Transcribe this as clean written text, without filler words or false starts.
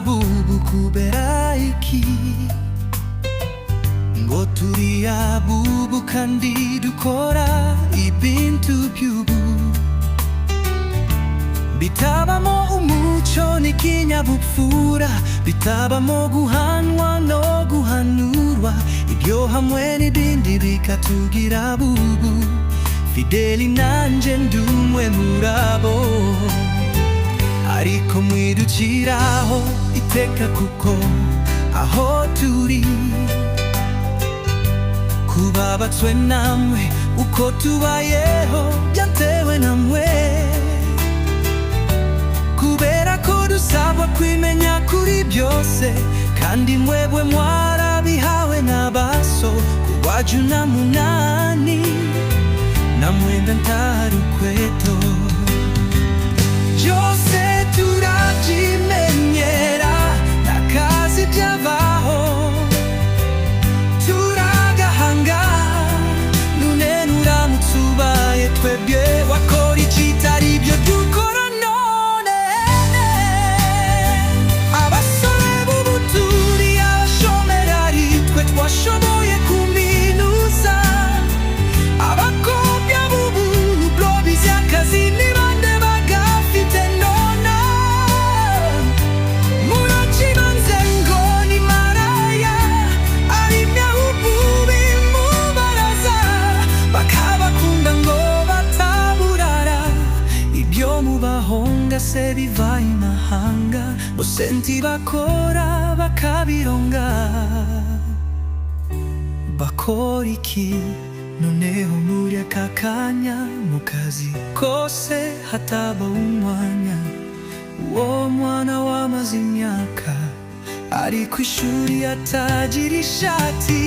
bubu kubera iki ngo turiya bubu kandi dukora ibintu by'ubu bitabamo umuco n'ikinyabupfura, bitabamo guhanwa no guhanurwa, ibyo hamwe n'ibindi bikatugira bubu. Fideli nanje ndumwe murabo, ariko mwidukiraho iteka kuko aho turi kubabatswe namwe, uko tubayeho byatewe namwe, kubera ko dusabwa kwimenya kuri byose, kandi mwebwe mwarabihawe n'abaso kuwaju na munani na mwenda ntarukweto. Byose turabyimenyera n'akazi byabaho, turagahanga none nuramutse ubaye twebwe wakora ikitari ibyo dukora none. Abasore b'ubu turi abashomeri ari twe twashoboye kuminuza, abakobwa b'ubu blobizi akazi ni bande bagafite nona, murakibanze ngo ni maraya abimyahubu bimubaraza, bakabakunda ngo bataburara, ibyo mubahonga se biva imahanga, bose ntibakora bakabironga. Bakora iki noneho muri aka kanya, mu kazi kose hataba umwanya? Uwo mwana wamaze imyaka ari ku ishuri atagira ishati,